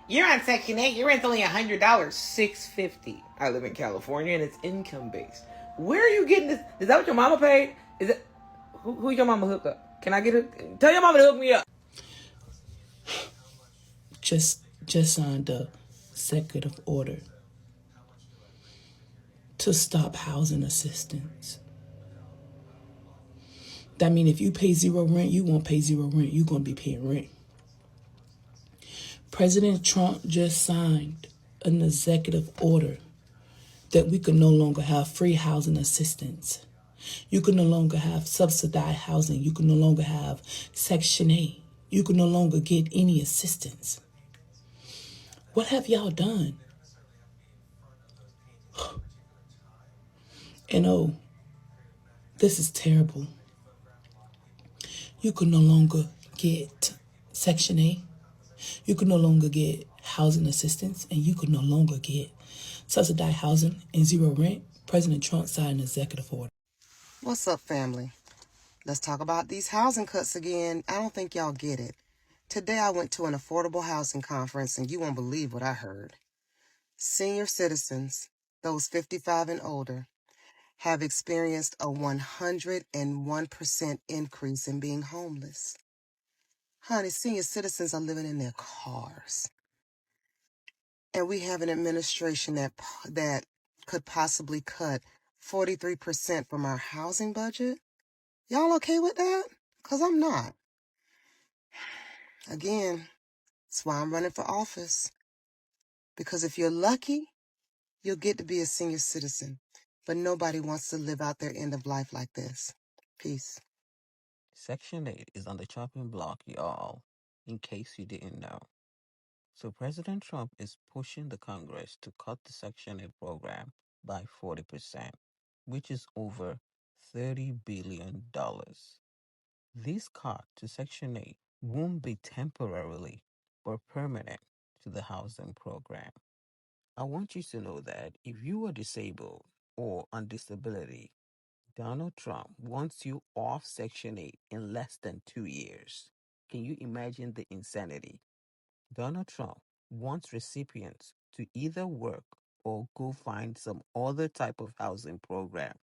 You're on Section 8. Your rent's only $100, $650. I live in California and it's income based. Where are you getting this? Is that what your mama paid? Is it who your mama hook up? Can I get it? Tell your mama to hook me up. Just signed a executive order to stop housing assistance. That means if you pay zero rent, you won't pay zero rent. You're going to be paying rent. President Trump just signed an executive order that we can no longer have free housing assistance. You can no longer have subsidized housing. You can no longer have Section 8. You can no longer get any assistance. What have y'all done? And oh, this is terrible. You can no longer get Section 8. You can no longer get housing assistance, and you can no longer get subsidized housing and zero rent. President Trump signed an executive order. What's up, family? Let's talk about these housing cuts again. I don't think y'all get it. Today I went to an affordable housing conference, and you won't believe what I heard. Senior citizens, those 55 and older, have experienced a 101% increase in being homeless. Honey, senior citizens are living in their cars. And we have an administration that could possibly cut 43% from our housing budget. Y'all okay with that? Because I'm not. Again, that's why I'm running for office. Because if you're lucky, you'll get to be a senior citizen. But nobody wants to live out their end of life like this. Peace. Section 8 is on the chopping block, y'all, in case you didn't know. So President Trump is pushing the Congress to cut the Section 8 program by 40%, which is over $30 billion. This cut to Section 8 won't be temporarily but permanent to the housing program. I want you to know that if you are disabled or on disability, Donald Trump wants you off Section 8 in less than 2 years. Can you imagine the insanity? Donald Trump wants recipients to either work or go find some other type of housing program.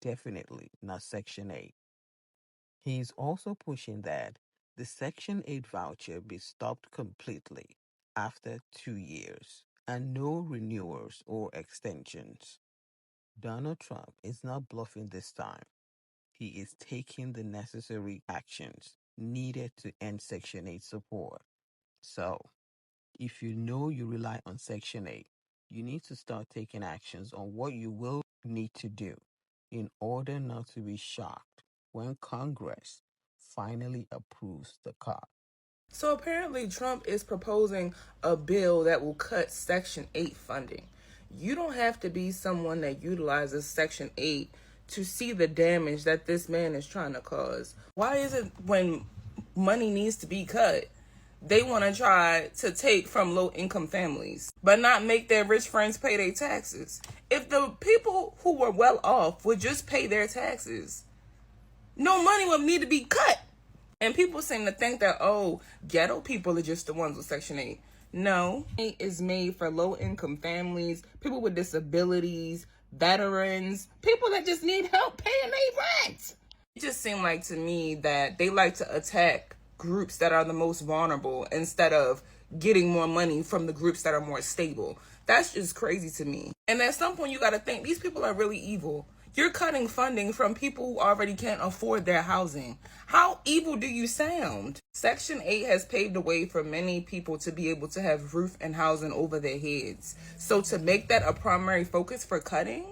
Definitely not Section 8. He is also pushing that the Section 8 voucher be stopped completely after 2 years and no renewals or extensions. Donald Trump is not bluffing this time. He is taking the necessary actions needed to end Section 8 support. So, if you know you rely on Section 8, you need to start taking actions on what you will need to do in order not to be shocked when Congress finally approves the cut. So apparently, Trump is proposing a bill that will cut Section 8 funding. You don't have to be someone that utilizes Section 8 to see the damage that this man is trying to cause. Why is it when money needs to be cut, they want to try to take from low income families, but not make their rich friends pay their taxes? If the people who were well off would just pay their taxes, no money would need to be cut. And people seem to think that, oh, ghetto people are just the ones with Section 8. No, it is made for low income families, people with disabilities, veterans, people that just need help paying their rent. It just seemed like to me that they like to attack groups that are the most vulnerable instead of getting more money from the groups that are more stable. That's just crazy to me. And at some point, you got to think these people are really evil. You're cutting funding from people who already can't afford their housing. How evil do you sound? Section 8 has paved the way for many people to be able to have roof and housing over their heads. So to make that a primary focus for cutting,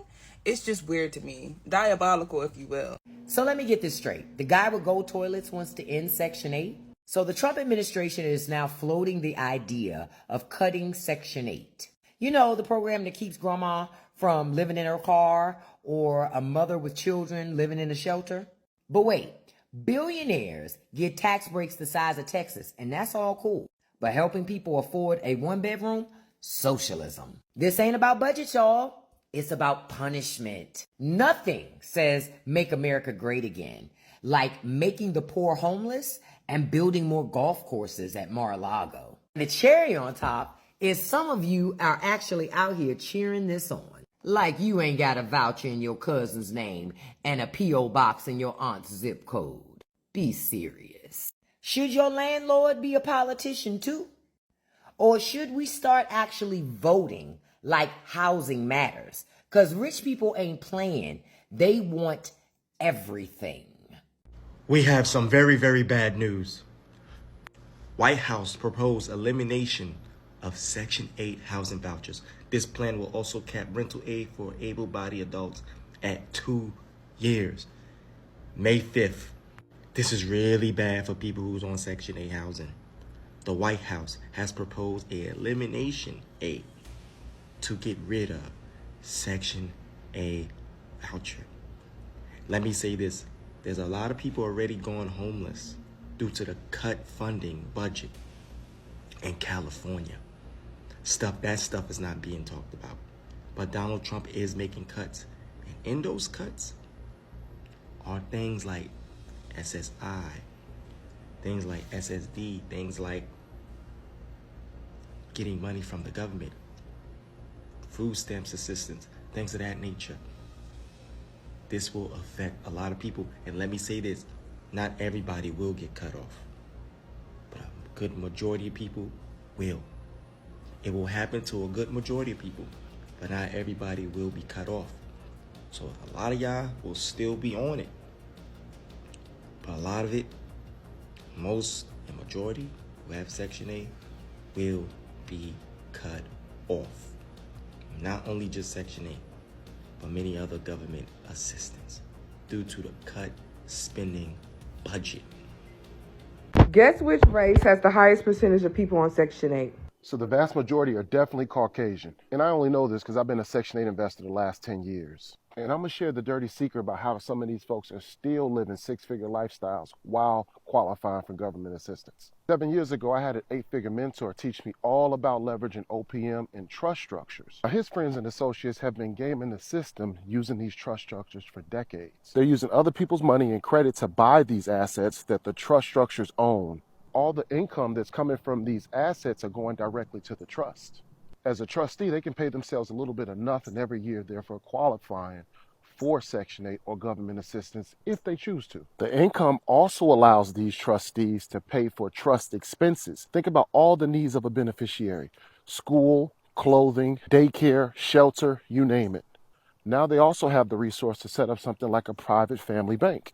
it's just weird to me. Diabolical, if you will. So let me get this straight. The guy with gold toilets wants to end Section 8? So the Trump administration is now floating the idea of cutting Section 8. You know, the program that keeps grandma from living in her car or a mother with children living in a shelter. But wait, billionaires get tax breaks the size of Texas, and that's all cool. But helping people afford a one-bedroom? Socialism. This ain't about budget, y'all. It's about punishment. Nothing says make America great again, like making the poor homeless and building more golf courses at Mar-a-Lago. The cherry on top is some of you are actually out here cheering this on. Like you ain't got a voucher in your cousin's name and a P.O. box in your aunt's zip code. Be serious. Should your landlord be a politician too? Or should we start actually voting like housing matters? Because rich people ain't playing. They want everything. We have some very, very bad news. White House proposed elimination of Section 8 housing vouchers. This plan will also cap rental aid for able-bodied adults at 2 years. May 5th. This is really bad for people who's on Section 8 housing. The White House has proposed a elimination aid to get rid of Section 8 voucher. Let me say this. There's a lot of people already going homeless due to the cut funding budget in California. That stuff is not being talked about. But Donald Trump is making cuts. And in those cuts are things like SSI, things like SSD, things like getting money from the government, food stamps assistance, things of that nature. This will affect a lot of people. And let me say this, not everybody will get cut off, but a good majority of people will. It will happen to a good majority of people, but not everybody will be cut off. So a lot of y'all will still be on it, but a lot of it, the majority who have Section 8 will be cut off. Not only just Section 8, but many other government assistance due to the cut spending budget. Guess which race has the highest percentage of people on Section 8? So the vast majority are definitely Caucasian. And I only know this because I've been a Section 8 investor the last 10 years. And I'm going to share the dirty secret about how some of these folks are still living six-figure lifestyles while qualifying for government assistance. 7 years ago, I had an 8-figure mentor teach me all about leveraging OPM and trust structures. Now, his friends and associates have been gaming the system using these trust structures for decades. They're using other people's money and credit to buy these assets that the trust structures own. All the income that's coming from these assets are going directly to the trust. As a trustee, they can pay themselves a little bit of nothing every year, therefore qualifying for Section 8 or government assistance if they choose to. The income also allows these trustees to pay for trust expenses. Think about all the needs of a beneficiary: school, clothing, daycare, shelter, you name it. Now they also have the resource to set up something like a private family bank.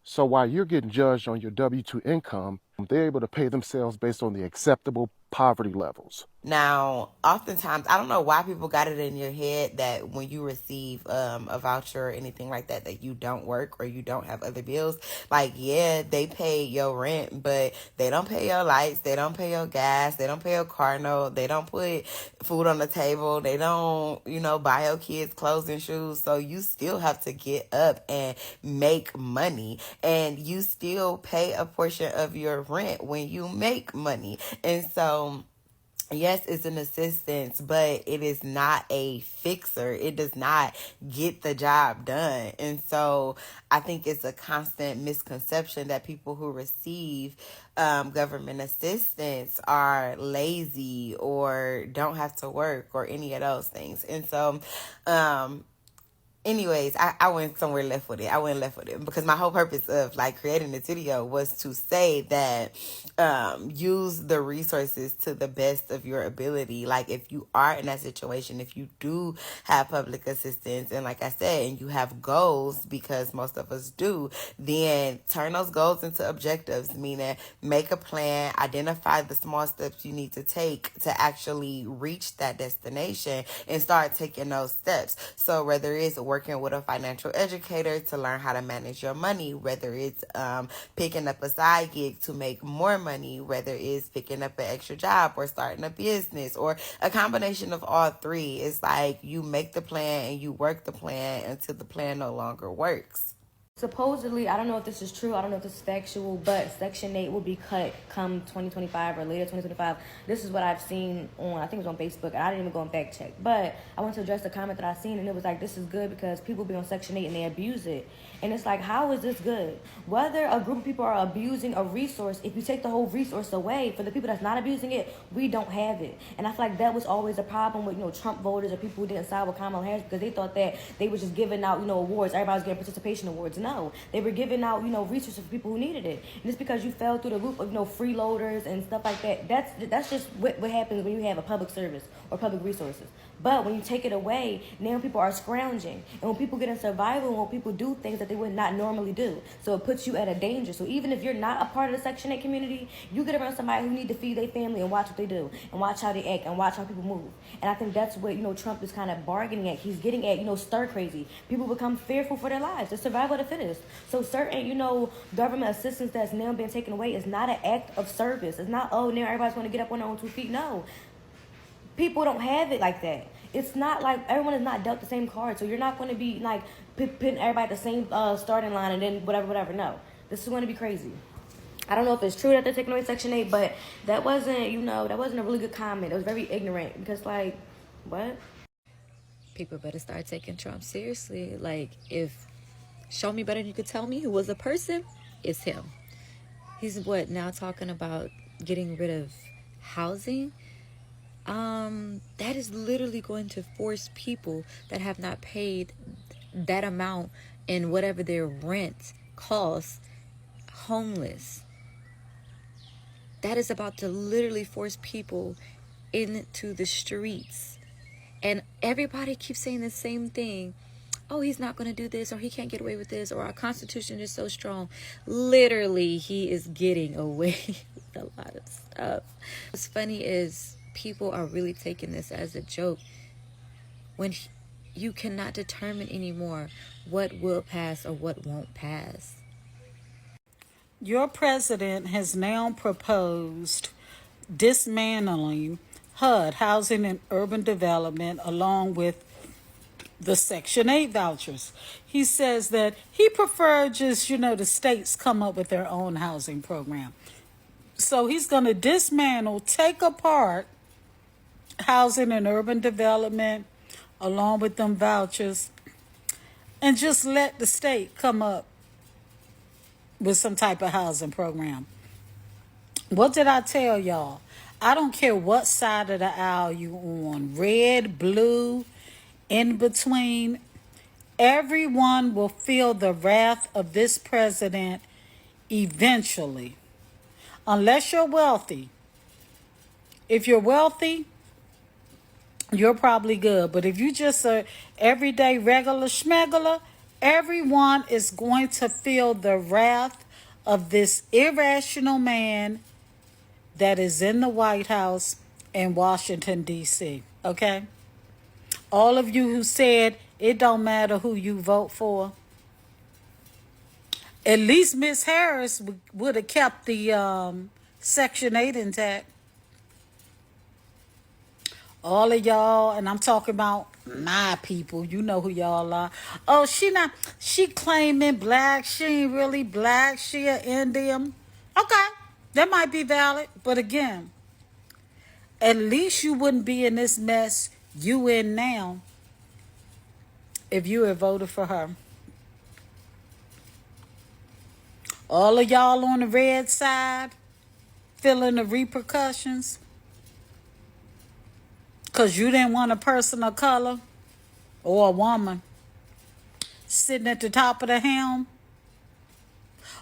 So while you're getting judged on your W-2 income, they're able to pay themselves based on the acceptable poverty levels. Now, oftentimes, I don't know why people got it in your head that when you receive a voucher or anything like that, that you don't work or you don't have other bills. Like, yeah, they pay your rent, but they don't pay your lights, they don't pay your gas, they don't pay your car note, they don't put food on the table, they don't, buy your kids clothes and shoes. So you still have to get up and make money, and you still pay a portion of your rent when you make money. And so, yes, it's an assistance, but it is not a fixer. It does not get the job done. And so I think it's a constant misconception that people who receive government assistance are lazy or don't have to work or any of those things. And so, anyways, I went somewhere left with it. I went left with it because my whole purpose of creating this video was to say that use the resources to the best of your ability. Like, if you are in that situation, if you do have public assistance, and like I said, and you have goals, because most of us do, then turn those goals into objectives, meaning make a plan, identify the small steps you need to take to actually reach that destination, and start taking those steps. So whether it's working with a financial educator to learn how to manage your money, whether it's picking up a side gig to make more money, whether it's picking up an extra job or starting a business, or a combination of all three. It's like you make the plan and you work the plan until the plan no longer works. Supposedly, I don't know if this is true, I don't know if this is factual, but Section 8 will be cut come 2025 or later 2025. This is what I've seen on, I think it was on Facebook, and I didn't even go and fact check. But I want to address the comment that I seen, and it was like, this is good because people be on Section 8 and they abuse it. And it's like, how is this good? Whether a group of people are abusing a resource, if you take the whole resource away, for the people that's not abusing it, we don't have it. And I feel like that was always a problem with, Trump voters or people who didn't side with Kamala Harris because they thought that they were just giving out, awards. Everybody was getting participation awards. No, they were giving out, resources for people who needed it. And it's because you fell through the loop of, freeloaders and stuff like that. That's just what happens when you have a public service or public resources. But when you take it away, now people are scrounging. And when people get in survival, when people do things that they would not normally do. So it puts you at a danger. So even if you're not a part of the Section 8 community, you get around somebody who need to feed their family and watch what they do. And watch how they act and watch how people move. And I think that's what, Trump is kind of bargaining at. He's getting at, stir crazy. People become fearful for their lives. The survival of the fittest. So certain, government assistance that's now being taken away is not an act of service. It's not, oh, now everybody's going to get up on their own 2 feet. No. People don't have it like that. It's not like everyone is not dealt the same card, so you're not going to be like putting everybody at the same starting line and then whatever. No, this is going to be crazy. I don't know if it's true that they're taking away Section 8, but that wasn't, that wasn't a really good comment. It was very ignorant because, like, what? People better start taking Trump seriously. Like, if show me better than you could tell me who was a person, it's him. He's now talking about getting rid of housing. That is literally going to force people that have not paid that amount in whatever their rent costs homeless. That is about to literally force people into the streets. And everybody keeps saying the same thing. Oh, he's not going to do this, or he can't get away with this, or our Constitution is so strong. Literally, he is getting away with a lot of stuff. What's funny is people are really taking this as a joke when you cannot determine anymore what will pass or what won't pass. Your president has now proposed dismantling HUD, Housing and Urban Development, along with the Section 8 vouchers. He says that he preferred just, the states come up with their own housing program. So he's going to dismantle, take apart Housing and Urban Development, along with them vouchers, and just let the state come up with some type of housing program. What did I tell y'all? I don't care what side of the aisle you on, red, blue, in between. Everyone will feel the wrath of this president eventually, unless you're wealthy. If you're wealthy, you're probably good. But if you just a everyday regular schmegular, everyone is going to feel the wrath of this irrational man that is in the White House in Washington, D.C. Okay? All of you who said it don't matter who you vote for, at least Miss Harris would have kept the Section 8 intact. All of y'all, and I'm talking about my people, you know who y'all are. Oh, she claiming black, she ain't really black, she an Indian. Okay, that might be valid, but again, at least you wouldn't be in this mess you in now if you had voted for her. All of y'all on the red side feeling the repercussions because you didn't want a person of color or a woman sitting at the top of the helm.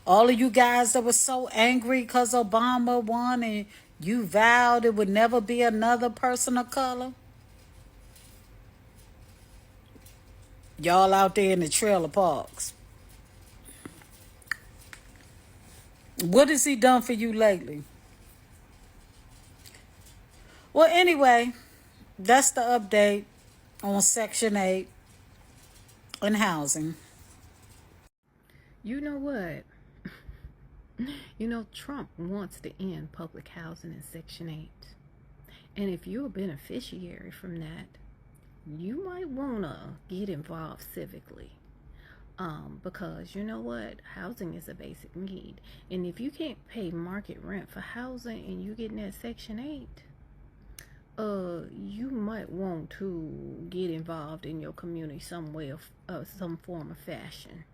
All of you guys that were so angry because Obama won and you vowed it would never be another person of color. Y'all out there in the trailer parks. What has he done for you lately? Well, anyway, that's the update on Section 8 and housing. You know what? Trump wants to end public housing in Section 8. And if you're a beneficiary from that, you might want to get involved civically. Because you know what? Housing is a basic need. And if you can't pay market rent for housing and you getting that Section 8, you might want to get involved in your community some way of some form of fashion.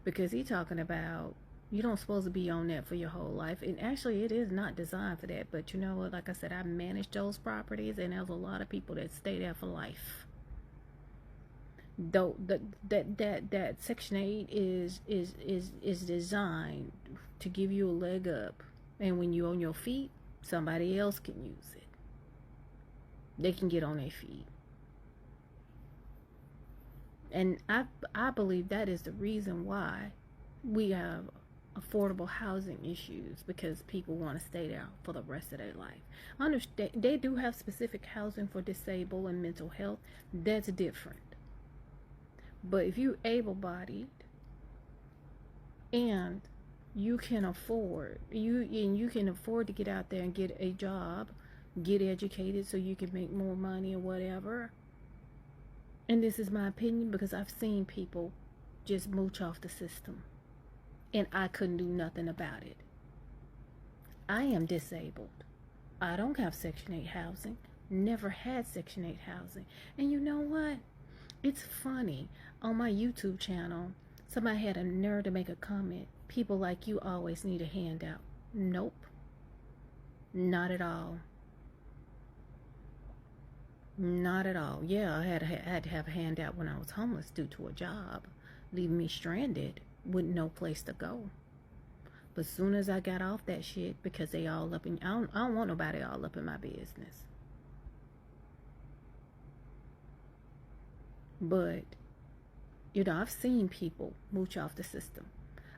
Because he talking about you don't supposed to be on that for your whole life. And actually it is not designed for that. But you know what, like I said, I manage those properties and there's a lot of people that stay there for life. Though that Section 8 is designed to give you a leg up, and when you're on your feet, somebody else can use it. They can get on their feet. And I believe that is the reason why we have affordable housing issues, because people want to stay there for the rest of their life. I understand they do have specific housing for disabled and mental health. That's different. But if you're able-bodied and you can afford to get out there and get a job, get educated so you can make more money or whatever. And this is my opinion because I've seen people just mooch off the system and I couldn't do nothing about it. I am disabled. I don't have Section 8 housing. Never had Section 8 housing. And you know what? It's funny. On my YouTube channel, somebody had a nerve to make a comment. People like you always need a handout. Nope. Not at all. Not at all. Yeah, I had to have a handout when I was homeless due to a job, leaving me stranded with no place to go. But as soon as I got off that shit, because they all up in, I don't want nobody all up in my business. But, you know, I've seen people mooch off the system.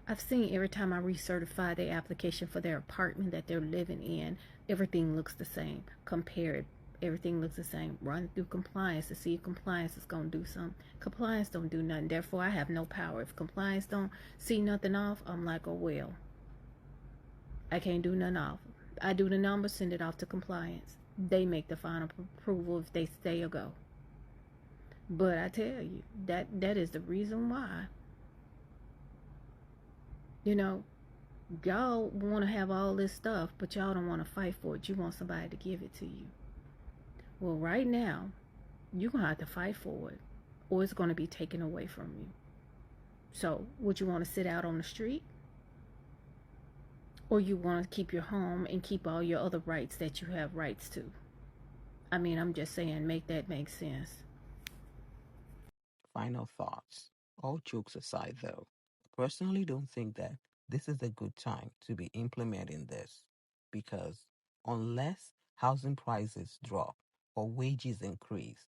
I've seen every time I recertify their application for their apartment that they're living in, everything looks the same. Compared, everything looks the same. Run through compliance to see if compliance is going to do something. Compliance don't do nothing. Therefore, I have no power. If compliance don't see nothing off, I'm like, oh, well. I can't do nothing off. I do the numbers, send it off to compliance. They make the final approval if they stay or go. But I tell you, that is the reason why. You know, y'all want to have all this stuff, but y'all don't want to fight for it. You want somebody to give it to you. Well, right now, you're going to have to fight for it, or it's going to be taken away from you. So, would you want to sit out on the street? Or you want to keep your home and keep all your other rights that you have rights to? I mean, I'm just saying, make that make sense. Final thoughts. All jokes aside, though, I personally don't think that this is a good time to be implementing this because unless housing prices drop or wages increase,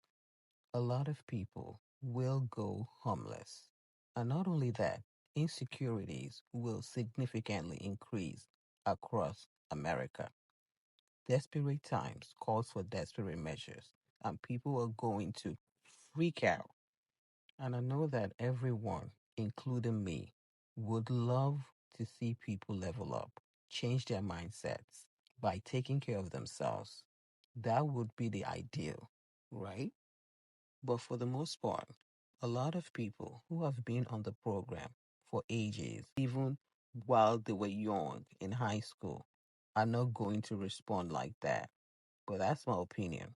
a lot of people will go homeless. And not only that, insecurities will significantly increase across America. Desperate times calls for desperate measures, and people are going to freak out. And I know that everyone, including me, would love to see people level up, change their mindsets by taking care of themselves. That would be the ideal, right? But for the most part, a lot of people who have been on the program for ages, even while they were young in high school, are not going to respond like that. But that's my opinion.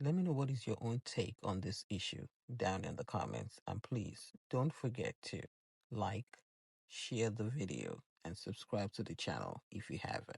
Let me know what is your own take on this issue down in the comments. And please don't forget to like, share the video, and subscribe to the channel if you haven't.